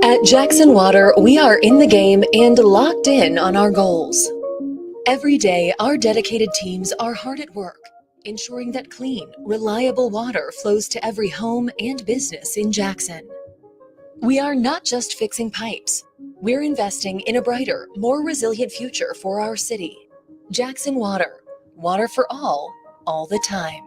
At Jackson Water, we are in the game and locked in on our goals. Every day, our dedicated teams are hard at work, ensuring that clean, reliable water flows to every home and business in Jackson. We are not just fixing pipes. We're investing in a brighter, more resilient future for our city. Jackson Water, water for all the time.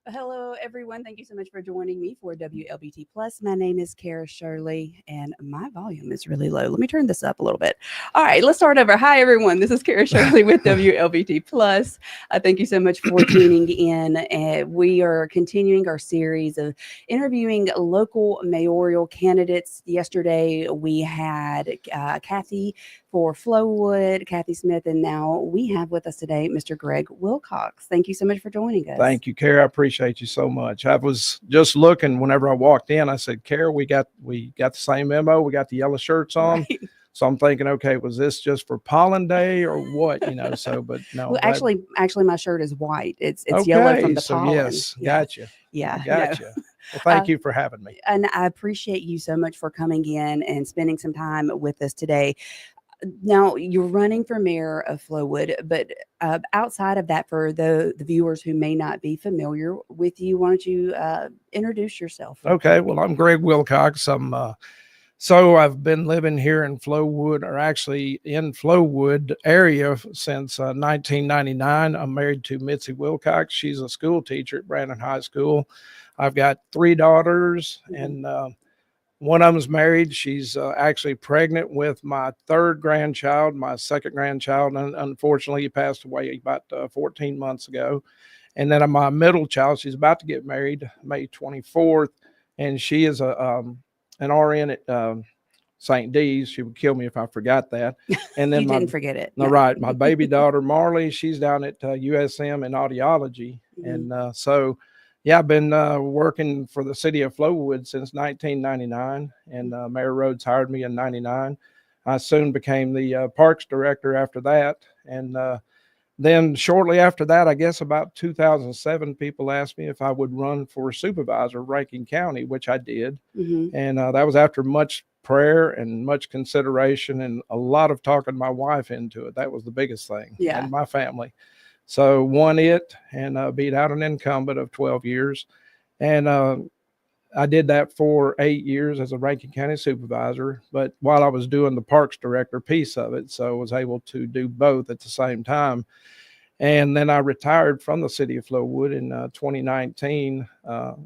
Hello, everyone. Thank you so much for joining me for WLBT Plus. My name is Kara Shirley, and my volume is really low. Let me turn this up a little bit. All right, let's start over. Hi, everyone. This is Kara Shirley with WLBT Plus. Thank you so much for tuning in. We are continuing our series of interviewing local mayoral candidates. Yesterday, we had Kathy for Flowood, Kathy Smith, and now we have with us today Mr. Greg Wilcox. Thank you so much for joining us. Thank you, Kara. I appreciate you so much. I was just looking whenever I walked in. I said, Kara, we got the same memo. We got the yellow shirts on. Right. So I'm thinking, okay, was this just for pollen day or what? So, but no. Well, actually, my shirt is white. It's okay, yellow from the pollen. Yes, gotcha. Yeah, gotcha. No. Well, thank you for having me. And I appreciate you so much for coming in and spending some time with us today. Now, you're running for mayor of Flowood, but outside of that, for the viewers who may not be familiar with you, why don't you introduce yourself? Okay, well, I'm Greg Wilcox. So I've been living here in Flowood, or actually in Flowood area since 1999. I'm married to Mitzi Wilcox. She's a school teacher at Brandon High School. I've got 3 daughters, and one of them's married. She's actually pregnant with my 3rd grandchild. My 2nd grandchild, and unfortunately, he passed away about 14 months ago. And then my middle child, she's about to get married May 24th, and she is an RN at St. D's. She would kill me if I forgot that. And then you didn't forget it. No, right. My baby daughter, Marley, she's down at USM in audiology. Mm-hmm. And so, yeah, I've been working for the city of Flowood since 1999, and Mayor Rhodes hired me in 99. I soon became the parks director after that. And then shortly after that, I guess about 2007, people asked me if I would run for supervisor of Rankin County, which I did. Mm-hmm. And that was after much prayer and much consideration and a lot of talking my wife into it. That was the biggest thing. Yeah. And my family. So won it and beat out an incumbent of 12 years. And I did that for 8 years as a Rankin County supervisor. But while I was doing the parks director piece of it, so I was able to do both at the same time. And then I retired from the city of Flowood in 2019,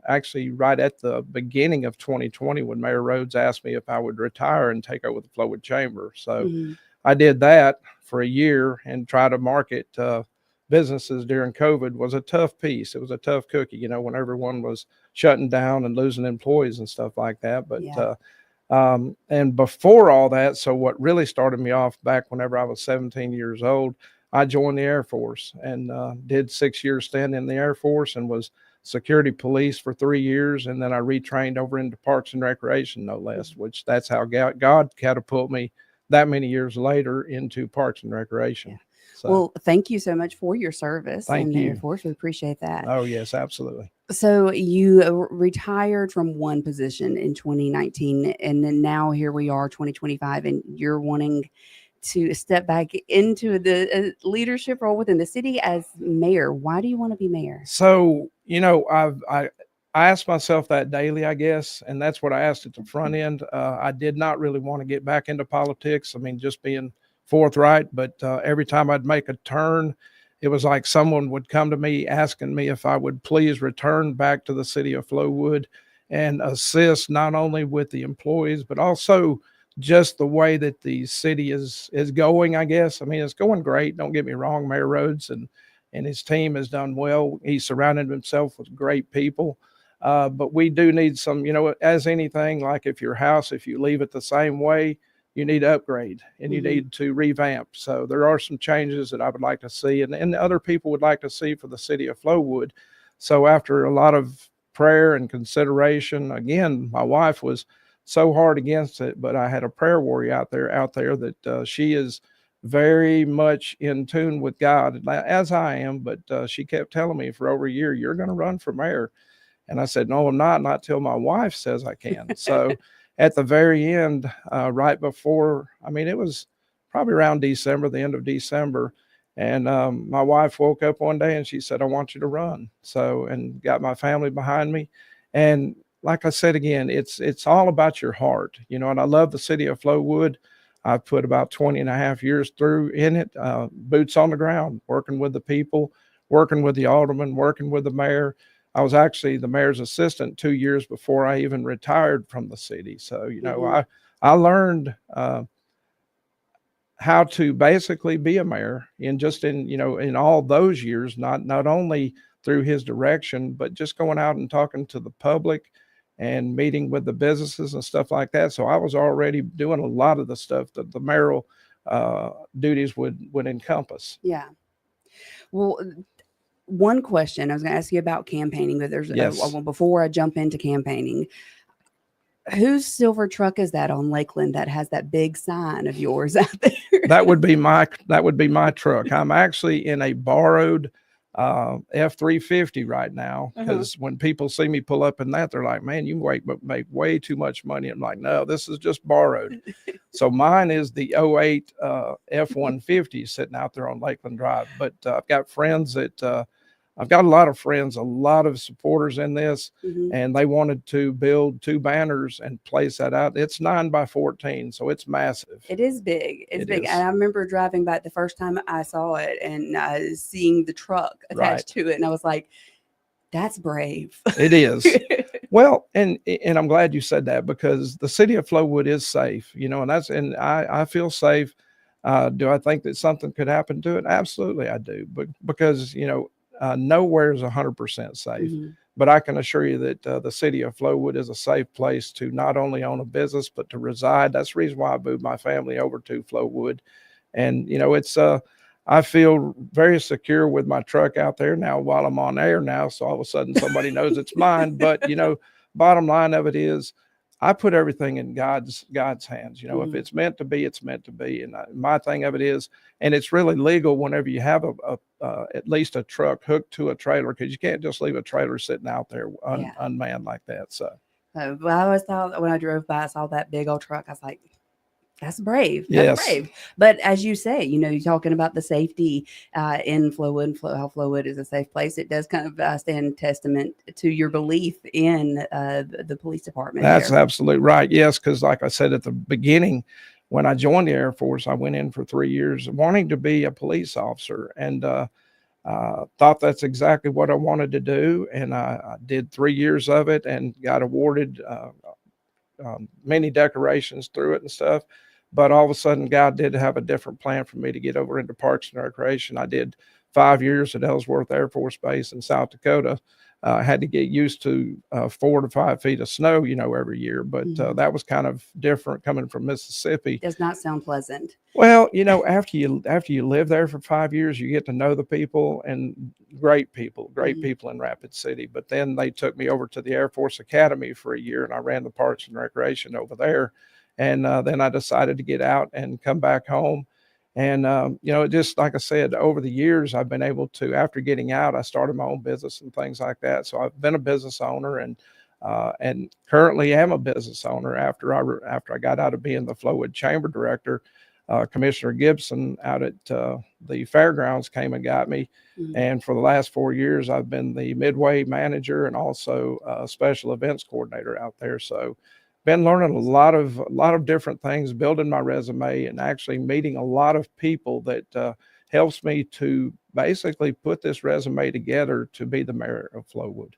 actually right at the beginning of 2020, when Mayor Rhodes asked me if I would retire and take over the Flowood Chamber. So mm-hmm. I did that for a year and try to market businesses during COVID. Was a tough piece. It was a tough cookie, when everyone was shutting down and losing employees and stuff like that. But, yeah. And before all that, so what really started me off back whenever I was 17 years old, I joined the Air Force and did 6 years stint in the Air Force and was security police for 3 years. And then I retrained over into Parks and Recreation, no less, which that's how God catapulted me that many years later into Parks and Recreation. Yeah. So, well, thank you so much for your service in the Air Force. We appreciate that. Oh, yes, absolutely. So you retired from one position in 2019, and then now here we are, 2025, and you're wanting to step back into the leadership role within the city as mayor. Why do you want to be mayor? So, I ask myself that daily, I guess, and that's what I asked at the front end. I did not really want to get back into politics. I mean, just being forthright, but every time I'd make a turn, it was like someone would come to me asking me if I would please return back to the city of Flowood and assist not only with the employees, but also just the way that the city is going, I guess. I mean, it's going great. Don't get me wrong. Mayor Rhodes and his team has done well. He surrounded himself with great people. But we do need some, as anything, like if your house, if you leave it the same way, you need to upgrade and you need to revamp. So there are some changes that I would like to see and other people would like to see for the city of Flowood. So after a lot of prayer and consideration, again, my wife was so hard against it, but I had a prayer warrior out there that she is very much in tune with God, as I am, but she kept telling me for over a year, you're going to run for mayor. And I said, no, I'm not till my wife says I can. So at the very end, right before, I mean, it was probably around December, the end of December. And my wife woke up one day and she said, I want you to run. So, and got my family behind me. And like I said, again, it's all about your heart, you know, and I love the city of Flowood. I've put about 20 and a half years through in it, boots on the ground, working with the people, working with the alderman, working with the mayor. I was actually the mayor's assistant 2 years before I even retired from the city. So, you know, I learned how to basically be a mayor in just in, you know, in all those years, not only through his direction, but just going out and talking to the public and meeting with the businesses and stuff like that. So I was already doing a lot of the stuff that the mayoral duties would encompass. Yeah. Well, one question I was going to ask you about campaigning, but there's Yes. before I jump into campaigning, whose silver truck is that on Lakeland that has that big sign of yours out there? That would be my truck. I'm actually in a borrowed F-350 right now, because when people see me pull up in that, they're like, man, you make way too much money. I'm like, no, this is just borrowed. So mine is the 08 F-150 sitting out there on Lakeland Drive. But I've got friends that I've got a lot of friends, a lot of supporters in this, and they wanted to build 2 banners and place that out. It's 9x14, so it's massive. It is big. It's big. Is. And I remember driving by the first time I saw it and seeing the truck attached to it. And I was like, that's brave. It is. Well, and I'm glad you said that, because the city of Flowood is safe, you know, and I feel safe. Do I think that something could happen to it? Absolutely, I do. But because, you know, nowhere is 100% safe, but I can assure you that the city of Flowood is a safe place to not only own a business, but to reside. That's the reason why I moved my family over to Flowood. And, you know, it's, I feel very secure with my truck out there now while I'm on air now. So all of a sudden somebody knows it's mine. But, you know, bottom line of it is, I put everything in God's hands. You know, if it's meant to be, it's meant to be. And my thing of it is, and it's really legal whenever you have at least a truck hooked to a trailer, because you can't just leave a trailer sitting out there unmanned like that. So, well, I always thought when I drove by, I saw that big old truck. I was like, that's brave. Yes. Brave. But as you say, you know, you're talking about the safety in Flowood, how Flowood is a safe place. It does kind of stand testament to your belief in the police department. That's absolutely right. Yes, because like I said at the beginning, when I joined the Air Force, I went in for 3 years wanting to be a police officer, and thought that's exactly what I wanted to do. And I did 3 years of it and got awarded many decorations through it and stuff. But all of a sudden, God did have a different plan for me to get over into Parks and Recreation. I did 5 years at Ellsworth Air Force Base in South Dakota. I had to get used to 4 to 5 feet of snow, you know, every year. But that was kind of different coming from Mississippi. Does not sound pleasant. Well, you know, after you live there for 5 years, you get to know the people, and great people in Rapid City. But then they took me over to the Air Force Academy for a year, and I ran the Parks and Recreation over there. And then I decided to get out and come back home. And, you know, just like I said, over the years, I've been able to, after getting out, I started my own business and things like that. So I've been a business owner, and currently am a business owner after I got out of being the Flowood Chamber Director. Commissioner Gibson out at the fairgrounds came and got me. And for the last 4 years, I've been the Midway manager and also special events coordinator out there. So been learning a lot of different things, building my resume, and actually meeting a lot of people that helps me to basically put this resume together to be the mayor of Flowood.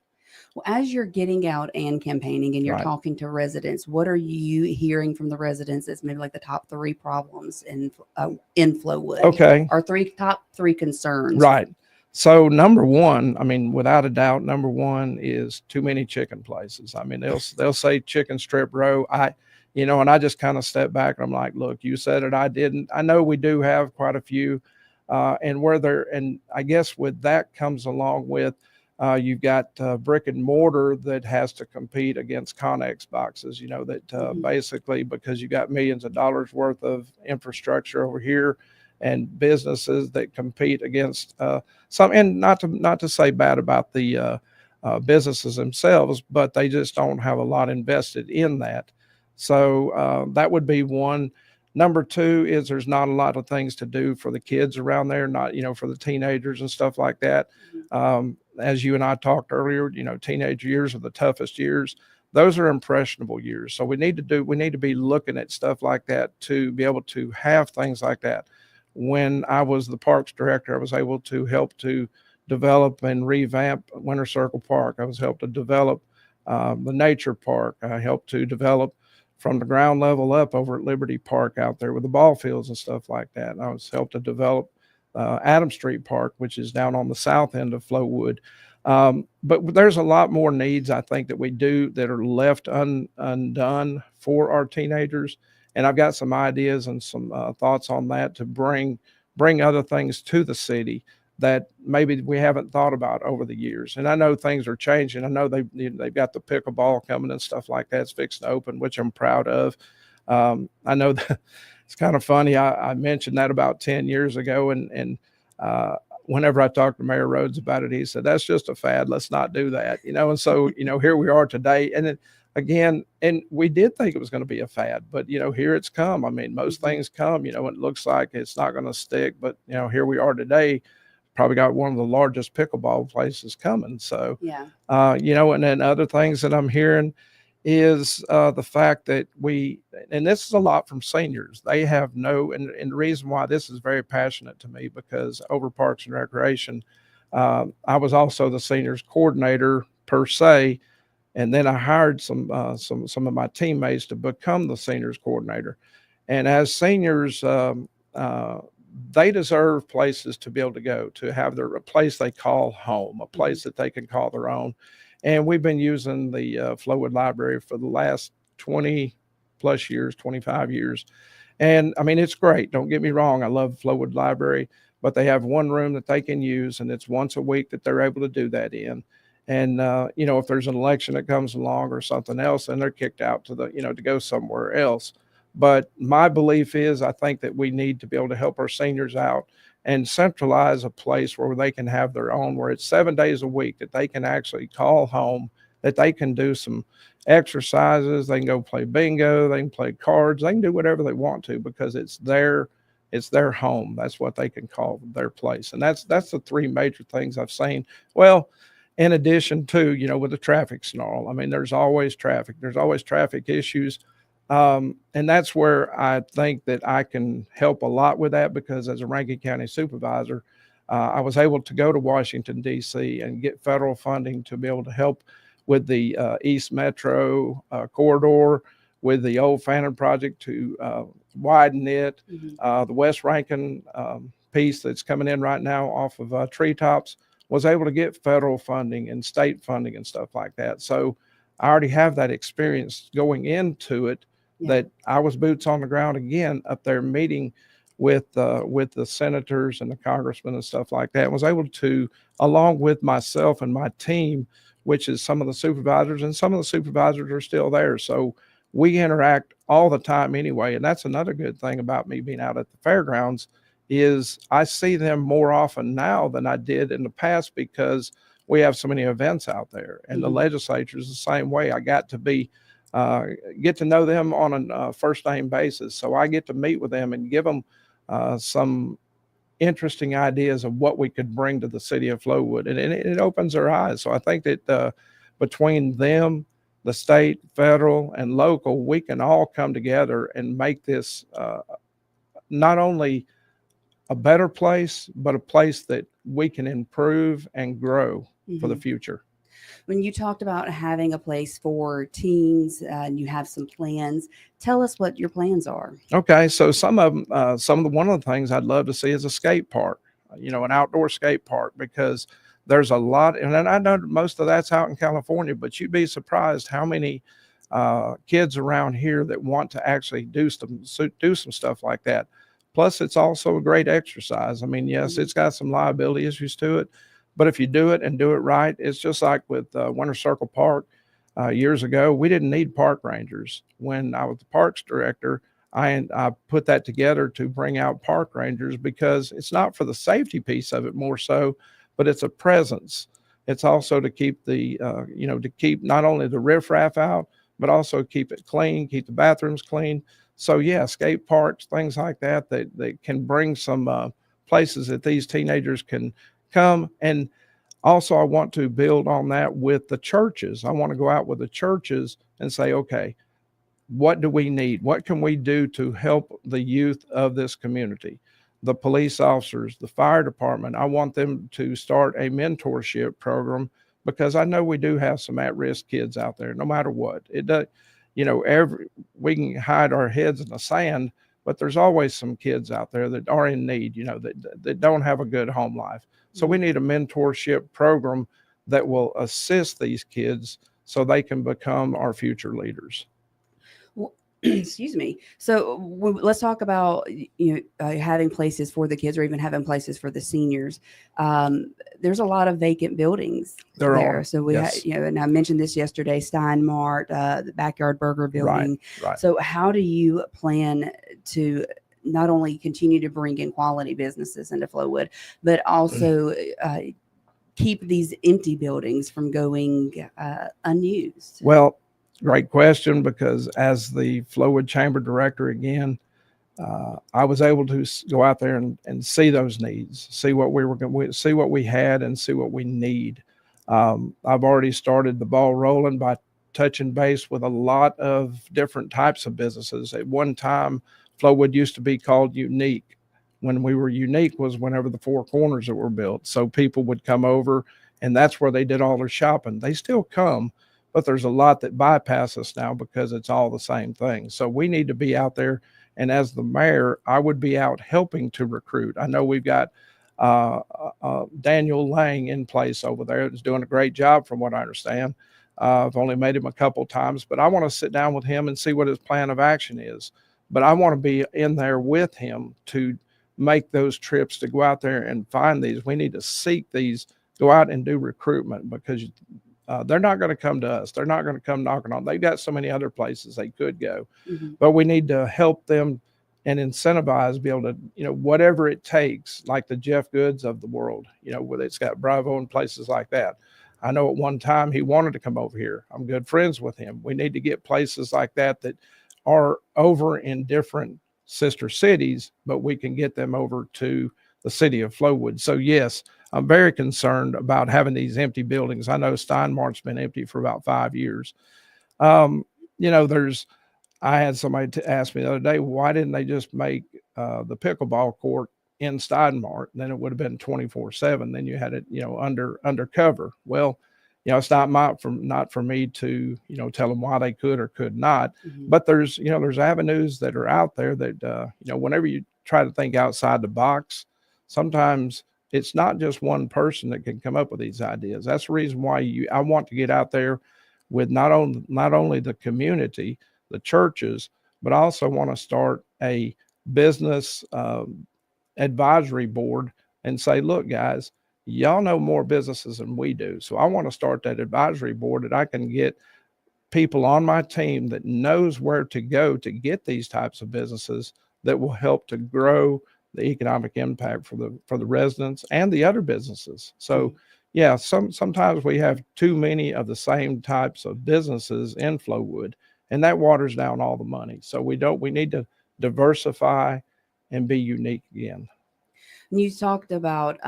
Well, as you're getting out and campaigning and you're talking to residents, what are you hearing from the residents as maybe like the top 3 problems in Flowood? Okay. Or top 3 concerns? Right. So number one, I mean, without a doubt, number one is too many chicken places. I mean, they'll say chicken strip row. And I just kind of step back and I'm like, look, you said it, I didn't. I know we do have quite a few, and I guess with that comes along with you've got brick and mortar that has to compete against Connex boxes, that basically because you got millions of dollars worth of infrastructure over here, and businesses that compete against some, and not to say bad about the businesses themselves, but they just don't have a lot invested in that. So that would be one. Number two is there's not a lot of things to do for the kids around there, not, for the teenagers and stuff like that. As you and I talked earlier, teenage years are the toughest years. Those are impressionable years. So we need to be looking at stuff like that to be able to have things like that. When I was the parks director, I was able to help to develop and revamp Winter Circle Park. I was helped to develop the nature park. I helped to develop from the ground level up over at Liberty Park out there with the ball fields and stuff like that. And I was helped to develop Adam Street Park, which is down on the south end of Flowood. But there's a lot more needs, I think, that we do that are left undone for our teenagers. And I've got some ideas and some thoughts on that to bring other things to the city that maybe we haven't thought about over the years. And I know things are changing. I know they've got the pickleball coming and stuff like that. It's fixing to open, which I'm proud of. I know that it's kind of funny. I mentioned that about 10 years ago. And whenever I talked to Mayor Rhodes about it, he said, that's just a fad. Let's not do that, And so, here we are today. And then again, and we did think it was going to be a fad, but, here it's come. I mean, most things come, it looks like it's not going to stick, but, here we are today. Probably got one of the largest pickleball places coming. So, Yeah. And then other things that I'm hearing is the fact that and this is a lot from seniors. They have and the reason why this is very passionate to me, because over Parks and Recreation, I was also the seniors coordinator per se. And then I hired some of my teammates to become the seniors coordinator. And as seniors, they deserve places to be able to go, to have a place they call home, a place that they can call their own. And we've been using the Flowood Library for the last 20 plus years, 25 years. And I mean, it's great. Don't get me wrong. I love Flowood Library, but they have one room that they can use, and it's once a week that they're able to do that in. And, if there's an election that comes along or something else, then they're kicked out to to go somewhere else. But my belief is, I think that we need to be able to help our seniors out and centralize a place where they can have their own, where it's 7 days a week that they can actually call home, that they can do some exercises. They can go play bingo. They can play cards. They can do whatever they want to, because it's their home. That's what they can call their place. And that's the three major things I've seen. Well, in addition to, with the traffic snarl, I mean, there's always traffic. There's always traffic issues. And that's where I think that I can help a lot with that, because as a Rankin County supervisor, I was able to go to Washington, D.C. and get federal funding to be able to help with the East Metro corridor, with the Old Fannin project to widen it, the West Rankin piece that's coming in right now off of Treetops, was able to get federal funding and state funding and stuff like that. So I already have that experience going into it, that I was boots on the ground again up there meeting with the senators and the congressmen and stuff like that, and was able to, along with myself and my team, which is some of the supervisors, and some of the supervisors are still there. So we interact all the time anyway. And that's another good thing about me being out at the fairgrounds, is I see them more often now than I did in the past, because we have so many events out there, and the legislature is the same way. I got to get to know them on a first name basis. So I get to meet with them and give them some interesting ideas of what we could bring to the city of Flowood. And it opens their eyes. So I think that between them, the state, federal, and local, we can all come together and make this not only a better place, but a place that we can improve and grow for the future. When you talked about having a place for teens and you have some plans, tell us what your plans are. Okay, so one of the things I'd love to see is a skate park, an outdoor skate park, because there's a lot, and I know most of that's out in California, but you'd be surprised how many kids around here that want to actually do some stuff like that. Plus, it's also a great exercise. I mean, yes, it's got some liability issues to it, but if you do it and do it right, it's just like with Winter Circle Park years ago. We didn't need park rangers. When I was the parks director, I put that together to bring out park rangers, because it's not for the safety piece of it more so, but it's a presence It's also to keep the, to keep not only the riffraff out, but also keep it clean, keep the bathrooms clean. So yeah, skate parks, things like that, that can bring some places that these teenagers can come. And also, I want to build on that with the churches. I want to go out with the churches and say, okay, what do we need? What can we do to help the youth of this community? The police officers, the fire department, I want them to start a mentorship program, because I know we do have some at-risk kids out there, no matter what. It does, we can hide our heads in the sand, but there's always some kids out there that are in need, that don't have a good home life. So we need a mentorship program that will assist these kids so they can become our future leaders. Well, excuse me. So let's talk about having places for the kids, or even having places for the seniors. There's a lot of vacant buildings there. So we yes. and I mentioned this yesterday, Steinmart, the Backyard Burger building. Right. So how do you plan to not only continue to bring in quality businesses into Flowood, but also keep these empty buildings from going unused? Well, great question, because as the Flowood Chamber Director again, I was able to go out there and see those needs, see what we were going to see, what we had, and see what we need. I've already started the ball rolling by touching base with a lot of different types of businesses. At one time, Flowood used to be called Unique. When we were unique was whenever the four corners that were built. So people would come over, and that's where they did all their shopping. They still come, but there's a lot that bypass us now because it's all the same thing. So we need to be out there. And as the mayor, I would be out helping to recruit. I know we've got Daniel Lang in place over there that's doing a great job from what I understand. I've only met him a couple times, but I want to sit down with him and see what his plan of action is. But I want to be in there with him to make those trips to go out there and find these. We need to seek these, go out and do recruitment, because they're not going to come to us. They're not going to come knocking on. They've got so many other places they could go, but we need to help them and incentivize, be able to, whatever it takes, like the Jeff Goods of the world, where it's got Bravo and places like that. I know at one time he wanted to come over here. I'm good friends with him. We need to get places like that that are over in different sister cities, but we can get them over to the city of Flowood. So yes, I'm very concerned about having these empty buildings. I know Steinmart's been empty for about 5 years. I had somebody ask me the other day, why didn't they just make the pickleball court in Steinmart? Then it would have been 24/7. Then you had it, undercover. Well, it's not for me to, tell them why they could or could not. But there's avenues that are out there that, whenever you try to think outside the box, sometimes it's not just one person that can come up with these ideas. That's the reason why I want to get out there with not only the community, the churches, but I also want to start a business advisory board and say, look, guys, y'all know more businesses than we do. So I want to start that advisory board that I can get people on my team that knows where to go to get these types of businesses that will help to grow the economic impact for the residents and the other businesses. So yeah, sometimes we have too many of the same types of businesses in Flowood, and that waters down all the money. So we need to diversify and be unique again. You talked about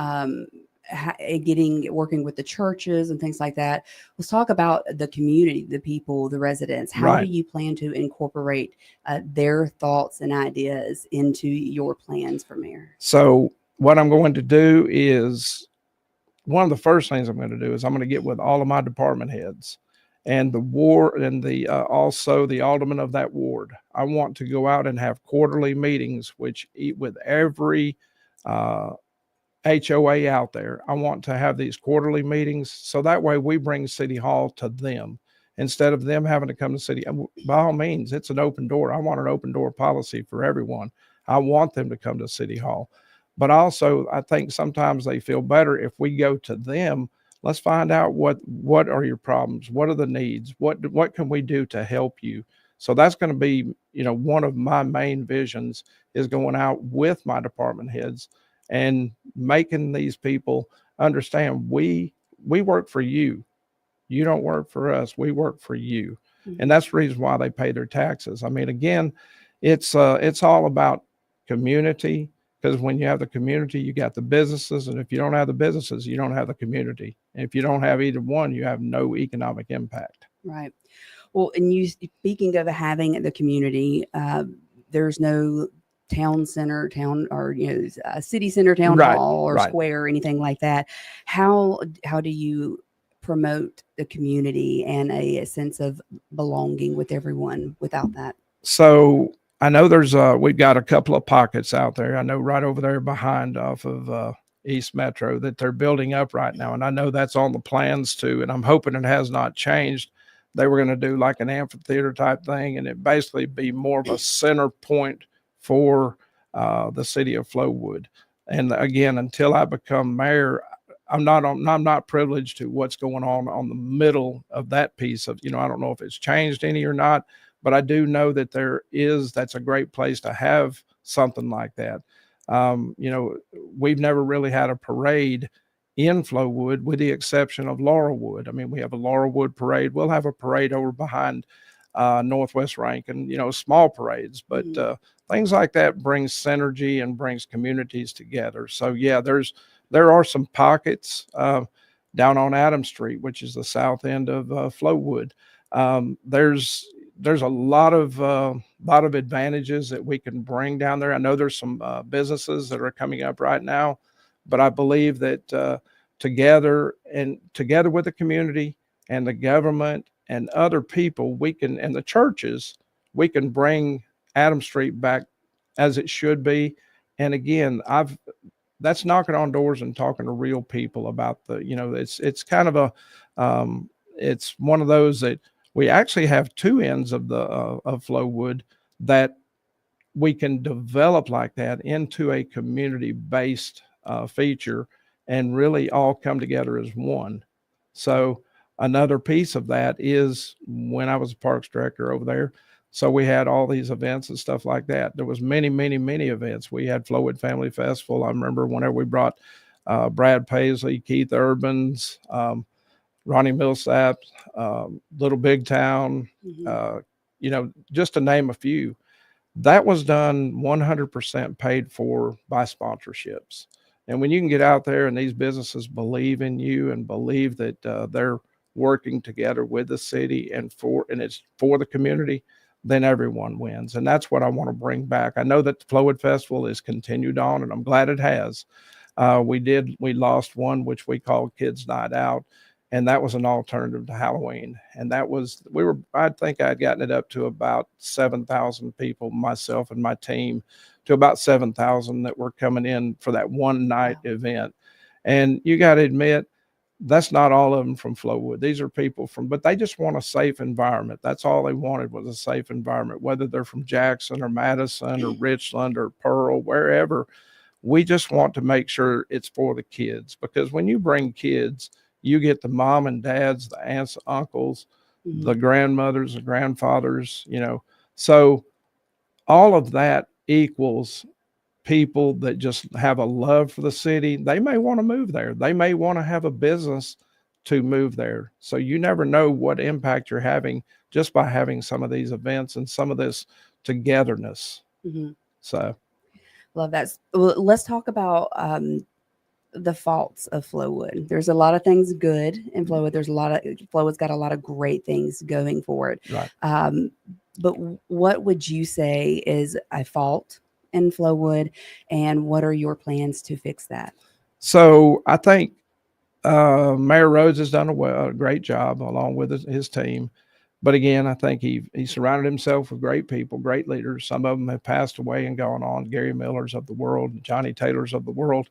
working with the churches and things like that. Let's talk about the community, the people, the residents. How do you plan to incorporate their thoughts and ideas into your plans for mayor? So what I'm going to do is, one of the first things I'm going to do is I'm going to get with all of my department heads and the ward and also the alderman of that ward. I want to go out and have quarterly meetings, which with every HOA out there. I want to have these quarterly meetings, so that way we bring City Hall to them instead of them having to come to city. By all means, it's an open door. I want an open door policy for everyone. I want them to come to City Hall. But also, I think sometimes they feel better if we go to them. Let's find out what are your problems? What are the needs? What can we do to help you? So that's going to be, one of my main visions, is going out with my department heads and making these people understand we we work for you. You don't work for us. We work for you. Mhm. And that's the reason why they pay their taxes. I mean, again, it's all about community, because when you have the community, you got the businesses. And if you don't have the businesses, you don't have the community. And if you don't have either one, you have no economic impact. Right. Well, and you speaking of having the community, there's no town center, town or a city center, town Right, hall or right. square or anything like that. How do you promote the community and a sense of belonging with everyone without that? So I know we've got a couple of pockets out there. I know right over there behind off of East Metro that they're building up right now. And I know that's on the plans too. And I'm hoping it has not changed. They were going to do like an amphitheater type thing, and it basically be more of a center point for the city of Flowood. And again, until I become mayor, I'm not privileged to what's going on the middle of that piece of, I don't know if it's changed any or not, but I do know that that's a great place to have something like that. We've never really had a parade in Flowood with the exception of Laurelwood. I mean, we have a Laurelwood parade. We'll have a parade over behind Northwest Rankin, small parades, but things like that brings synergy and brings communities together. So yeah, there are some pockets down on Adams Street, which is the south end of Flowood. There's a lot of advantages that we can bring down there. I know there's some businesses that are coming up right now, but I believe that together with the community and the government and other people, and the churches, we can bring Adams Street back as it should be. And again, that's knocking on doors and talking to real people about it's kind of it's one of those that we actually have two ends of Flowood that we can develop like that into a community-based feature and really all come together as one. So another piece of that is when I was a parks director over there. So we had all these events and stuff like that. There was many, many, many events. We had Flowood Family Festival. I remember whenever we brought Brad Paisley, Keith Urbans, Ronnie Millsap, Little Big Town, just to name a few. That was done 100% paid for by sponsorships. And when you can get out there and these businesses believe in you and believe that they're working together with the city and it's for the community, then everyone wins. And that's what I want to bring back. I know that the Flowood Festival is continued on, and I'm glad it has. We lost one, which we called Kids Night Out. And that was an alternative to Halloween. And I think I'd gotten it up to about 7,000 people, myself and my team, to about 7,000 that were coming in for that one night event. And you got to admit, that's not all of them from Flowood. These are people but they just want a safe environment. That's all they wanted, was a safe environment, whether they're from Jackson or Madison or Richland or Pearl, wherever. We just want to make sure it's for the kids, because when you bring kids, you get the mom and dads, the aunts, uncles, the grandmothers, the grandfathers, so all of that equals people that just have a love for the city. They may want to move there. They may want to have a business to move there. So you never know what impact you're having just by having some of these events and some of this togetherness. So love that. Well, let's talk about the faults of Flowood. There's a lot of things good in Flowood. Flowood's got a lot of great things going for it. Right. But what would you say is a fault in Flowood, and what are your plans to fix that? So I think Mayor Rhodes has done a great job along with his team. But again, I think he surrounded himself with great people, great leaders. Some of them have passed away and gone on, Gary Millers of the world, Johnny Taylors of the world.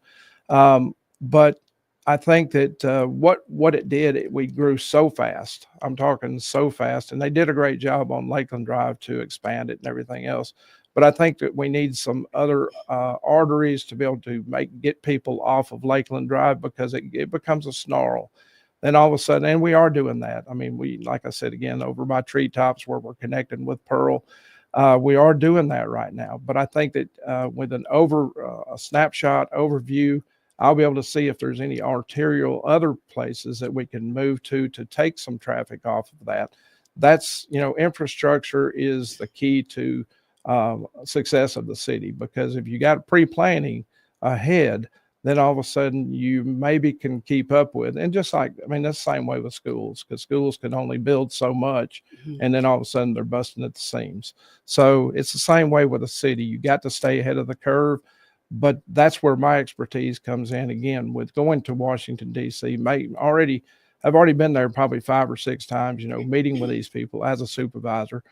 But I think that what it did, we grew so fast. I'm talking so fast, and they did a great job on Lakeland Drive to expand it and everything else. But I think that we need some other arteries to be able to get people off of Lakeland Drive, because it becomes a snarl. Then all of a sudden, and we are doing that. I mean, like I said, again, over by Treetops where we're connecting with Pearl, we are doing that right now. But I think that with a snapshot overview I'll be able to see if there's any arterial other places that we can move to take some traffic off of that. That's, infrastructure is the key to success of the city, because if you got pre-planning ahead, then all of a sudden you maybe can keep up with. And just like, I mean, that's the same way with schools, because schools can only build so much, and then all of a sudden they're busting at the seams. So it's the same way with a city. You got to stay ahead of the curve. But that's where my expertise comes in again, with going to Washington, D.C. I've already been there probably 5 or 6 times, meeting with these people as a supervisor,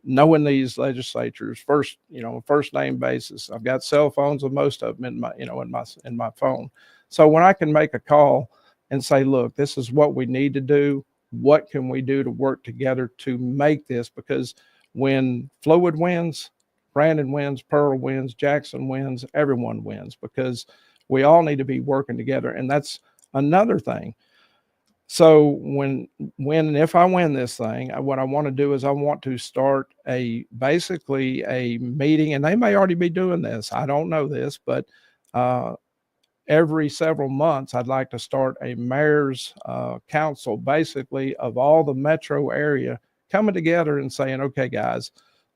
knowing these legislatures first, first name basis. I've got cell phones with most of them in my phone. So when I can make a call and say, look, this is what we need to do. What can we do to work together to make this? Because when Flowood wins, Brandon wins, Pearl wins, Jackson wins, everyone wins, because we all need to be working together. And that's another thing. So when and if I win this thing, what I want to do is I want to start basically a meeting, and they may already be doing this. I don't know this, but every several months, I'd like to start a mayor's council, basically of all the metro area coming together and saying, okay, guys,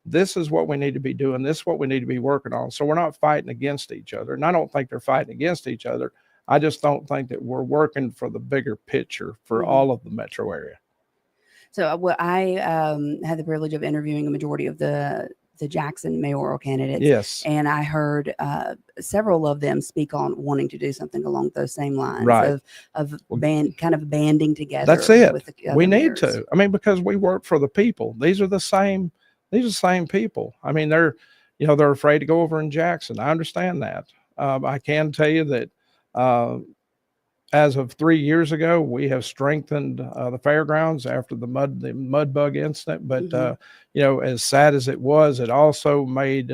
this is what we need to be doing. This is what we need to be working on. So we're not fighting against each other. And I don't think they're fighting against each other. I just don't think that we're working for the bigger picture for all of the metro area. So I had the privilege of interviewing a majority of the Jackson mayoral candidates. Yes. And I heard several of them speak on wanting to do something along those same lines, right, of kind of banding together. That's it. With we need mayors. to. I mean, because we work for the people. These are the same people. I mean, they're afraid to go over in Jackson. I understand that. I can tell you that as of 3 years ago, we have strengthened the fairgrounds after the mud bug incident. But as sad as it was, it also made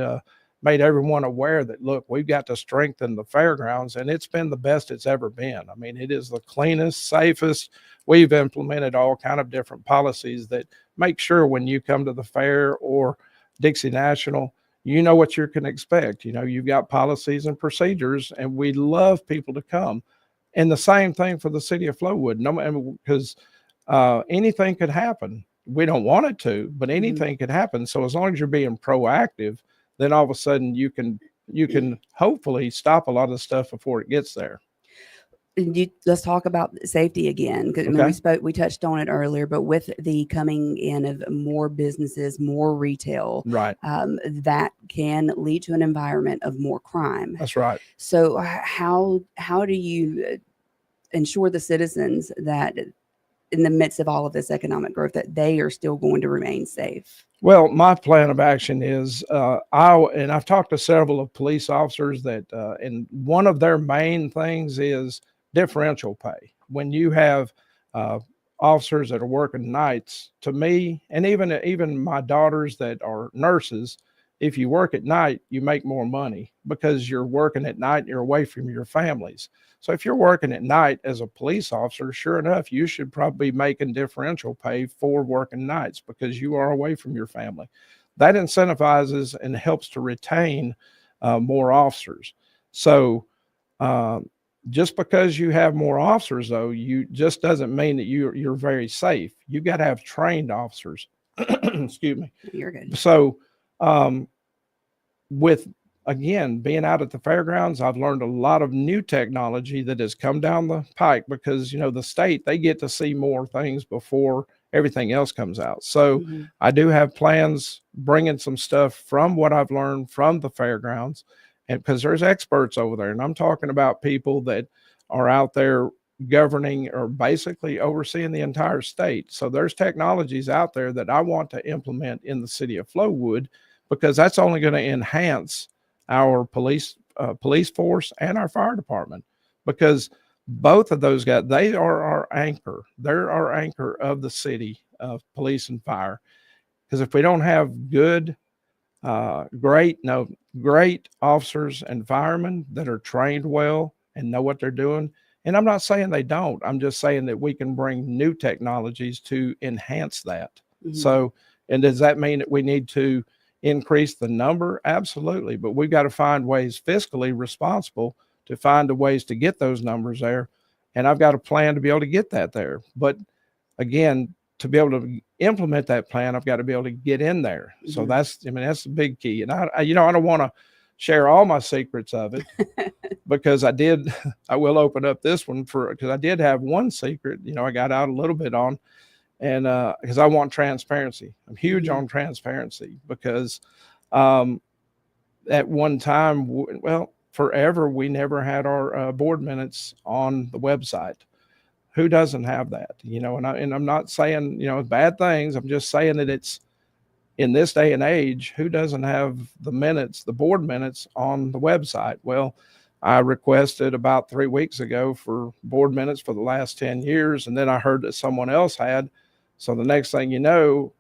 everyone aware that, look, we've got to strengthen the fairgrounds, and it's been the best it's ever been. I mean, it is the cleanest, safest. We've implemented all kind of different policies that make sure when you come to the fair or Dixie National, you know what you can expect. You've got policies and procedures, and we love people to come. And the same thing for the city of Flowood, because anything could happen. We don't want it to, but anything could happen. So as long as you're being proactive, then all of a sudden you can hopefully stop a lot of stuff before it gets there. Let's talk about safety again, because Okay. we touched on it earlier, but with the coming in of more businesses, more retail, Right. That can lead to an environment of more crime. That's right. So how do you ensure the citizens that in the midst of all of this economic growth that they are still going to remain safe? Well, my plan of action is I've talked to several of police officers that and one of their main things is differential pay. When you have officers that are working nights, to me, and even my daughters that are nurses, if you work at night, you make more money because you're working at night and you're away from your families. So if you're working at night as a police officer, sure enough, you should probably be making differential pay for working nights because you are away from your family. That incentivizes and helps to retain more officers. So just because you have more officers, though, you just doesn't mean that you're very safe. You got to have trained officers. Excuse me. You're good. So with, again, being out at the fairgrounds, I've learned a lot of new technology that has come down the pike because, the state, they get to see more things before everything else comes out. So I do have plans bringing some stuff from what I've learned from the fairgrounds, and because there's experts over there, and I'm talking about people that are out there governing or basically overseeing the entire state. So there's technologies out there that I want to implement in the city of Flowood, because that's only going to enhance our police force and our fire department, because both of those guys, they are our anchor. They're our anchor of the city of police and fire. Because if we don't have good, great officers and firemen that are trained well and know what they're doing, and I'm not saying they don't, I'm just saying that we can bring new technologies to enhance that. So, and does that mean that we need to increase the number? Absolutely. But we've got to find ways fiscally responsible to find the ways to get those numbers there. And I've got a plan to be able to get that there. But again, to be able to implement that plan, I've got to be able to get in there. So that's the big key. And I don't want to share all my secrets of it because I will open up this one because I did have one secret, I got out a little bit on, and because I want transparency. I'm huge on transparency because at one time, forever, we never had our board minutes on the website. Who doesn't have that? And I'm not saying, bad things. I'm just saying that it's in this day and age, who doesn't have the board minutes on the website? Well, I requested about 3 weeks ago for board minutes for the last 10 years. And then I heard that someone else had. So the next thing you know,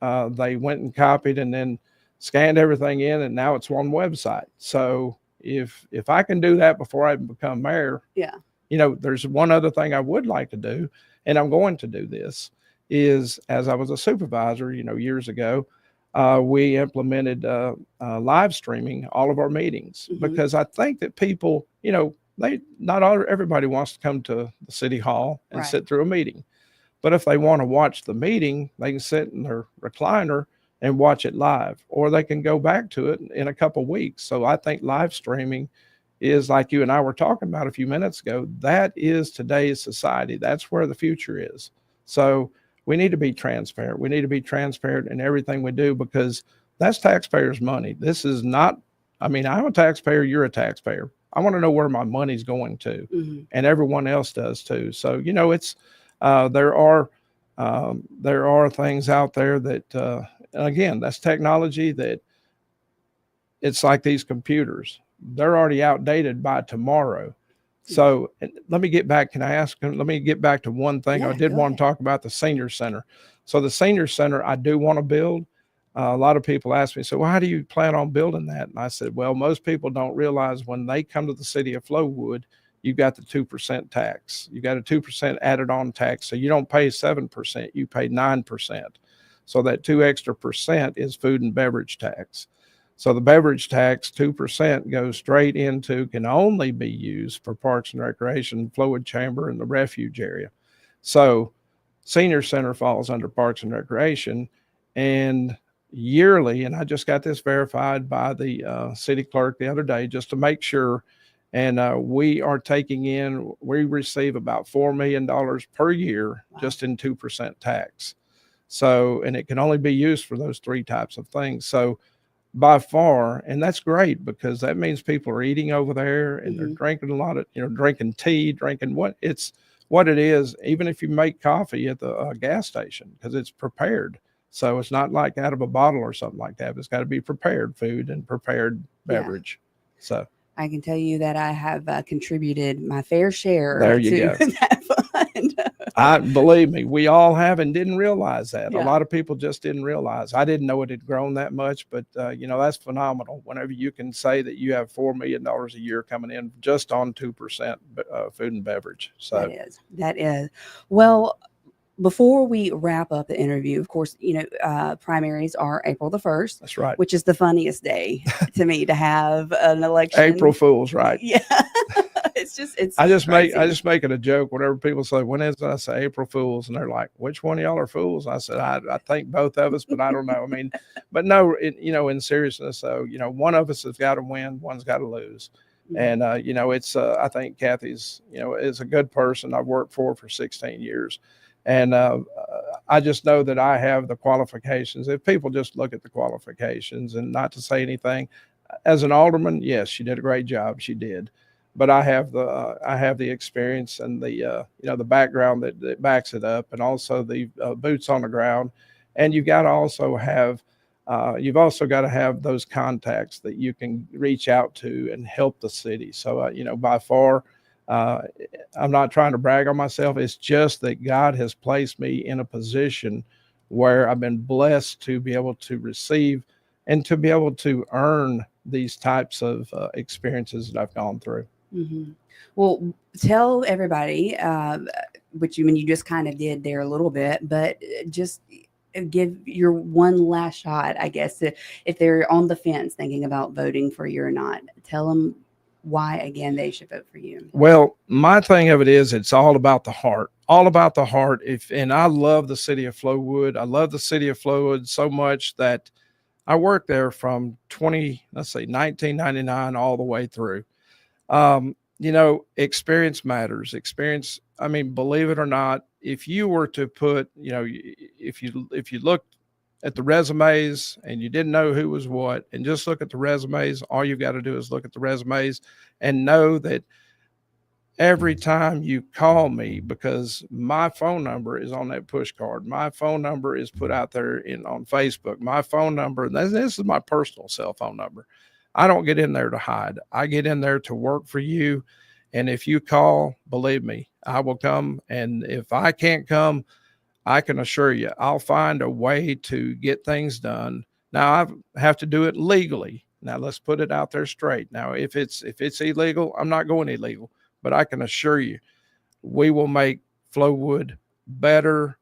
they went and copied and then scanned everything in, and now it's on the website. So if I can do that before I become mayor, there's one other thing I would like to do, and I'm going to do this, is as I was a supervisor, years ago, we implemented live streaming all of our meetings because I think that people, everybody wants to come to the city hall and sit through a meeting. But if they want to watch the meeting, they can sit in their recliner and watch it live, or they can go back to it in a couple of weeks. So I think live streaming is, like you and I were talking about a few minutes ago, that is today's society. That's where the future is. So we need to be transparent. We need to be transparent in everything we do because that's taxpayers' money. This is not, I'm a taxpayer, you're a taxpayer. I want to know where my money's going to, and everyone else does too. So, it's, there are things out there that, again, that's technology that it's like these computers. They're already outdated by tomorrow. So let me get back. Let me get back to one thing. I did want to talk about the senior center. So the senior center, I do want to build. A lot of people ask me, so how do you plan on building that? And I said, well, most people don't realize when they come to the city of Flowood, you've got the 2% tax. You got a 2% added on tax. So you don't pay 7%, you pay 9%. So that 2 extra percent is food and beverage tax. So the beverage tax, 2%, goes straight into, can only be used for Parks and Recreation, Flowood Chamber, and the refuge area. So Senior Center falls under Parks and Recreation, and yearly, and I just got this verified by the city clerk the other day just to make sure, and we receive about $4 million per year just in 2% tax. So, and it can only be used for those 3 types of things. So by far, and that's great because that means people are eating over there and they're drinking a lot of, drinking tea, drinking what it is, even if you make coffee at the gas station, because it's prepared. So it's not like out of a bottle or something like that. It's got to be prepared food and prepared beverage. So I can tell you that I have contributed my fair share there you to go. that fund. Believe me, we all have and didn't realize that. Yeah. A lot of people just didn't realize. I didn't know it had grown that much, but that's phenomenal. Whenever you can say that you have $4 million a year coming in just on 2% food and beverage. So that is. Well, before we wrap up the interview, of course, primaries are April the 1st. That's right. Which is the funniest day to me to have an election. April Fool's, right? Yeah. I just make it a joke whenever people say, when is it? I say April Fool's, and they're like, which one of y'all are fools? I said, I think both of us, but I don't know. But no, in seriousness, though, one of us has got to win, one's got to lose. And, it's, I think Kathy's, is a good person I've worked for 16 years. And I just know that I have the qualifications. If people just look at the qualifications, and not to say anything, as an alderman, yes, she did a great job. She did. But I have the experience and the background that backs it up, and also the boots on the ground. And you've got to also have those contacts that you can reach out to and help the city. So by far, I'm not trying to brag on myself. It's just that God has placed me in a position where I've been blessed to be able to receive and to be able to earn these types of experiences that I've gone through. Well, tell everybody, which you just kind of did there a little bit, but just give your one last shot, I guess, if they're on the fence thinking about voting for you or not. Tell them why again they should vote for you. Well, my thing of it is it's all about the heart. All about the heart. And I love the city of Flowood. I love the city of Flowood so much that I worked there from 1999 all the way through. Experience matters. Experience. I mean, believe it or not, if you were to put, if you looked at the resumes and you didn't know who was what, and just look at the resumes, all you've got to do is look at the resumes and know that every time you call me, because my phone number is on that push card, my phone number is put out there on Facebook, my phone number, and this is my personal cell phone number. I don't get in there to hide. I get in there to work for you. And if you call, believe me, I will come. And if I can't come, I can assure you, I'll find a way to get things done. Now I have to do it legally. Now let's put it out there straight. Now, if it's illegal, I'm not going illegal, but I can assure you, we will make Flowood better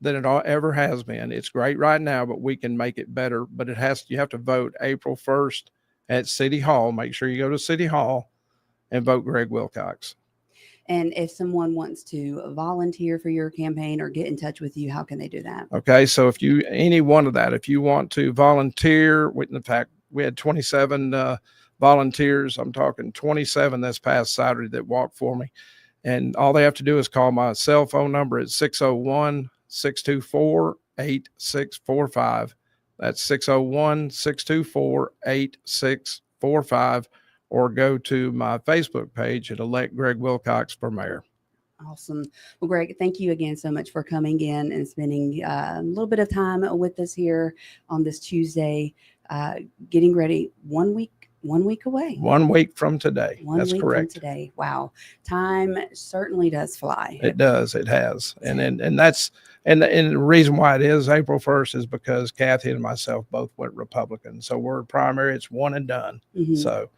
than it ever has been. It's great right now, but we can make it better. But you have to vote April 1st at City Hall. Make sure you go to City Hall and vote Greg Wilcox. And if someone wants to volunteer for your campaign or get in touch with you, how can they do that? Okay, so if you want to volunteer, in fact, we had 27 volunteers. I'm talking 27 this past Saturday that walked for me. And all they have to do is call my cell phone number at 601-624-8645. That's 601-624-8645. Or go to my Facebook page and elect Greg Wilcox for mayor. Awesome. Well, Greg, thank you again so much for coming in and spending a little bit of time with us here on this Tuesday, getting ready 1 week away. 1 week from today. That's correct. From today. Wow. Time certainly does fly. It does. It has. And the reason why it is April 1st is because Kathy and myself both went Republican. So we're primary. It's one and done. Mm-hmm. So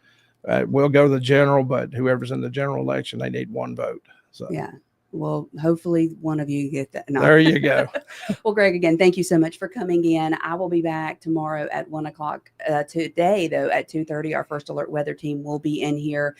we'll go to the general, but whoever's in the general election, they need one vote. So yeah. Well, hopefully one of you get that. No. There you go. Well, Greg, again, thank you so much for coming in. I will be back tomorrow at 1:00. Today, though, at 2:30, our First Alert weather team will be in here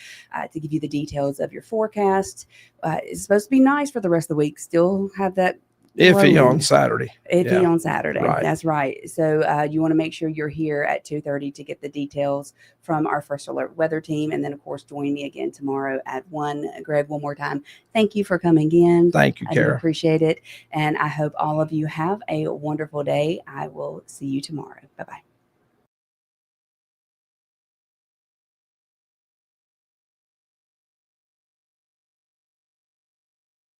to give you the details of your forecast. It's supposed to be nice for the rest of the week. Still have that iffy on Saturday. On Saturday. Right. That's right. So you want to make sure you're here at 2:30 to get the details from our First Alert weather team. And then, of course, join me again tomorrow at 1. Greg, one more time, thank you for coming in. Thank you, Kara. I appreciate it. And I hope all of you have a wonderful day. I will see you tomorrow. Bye-bye.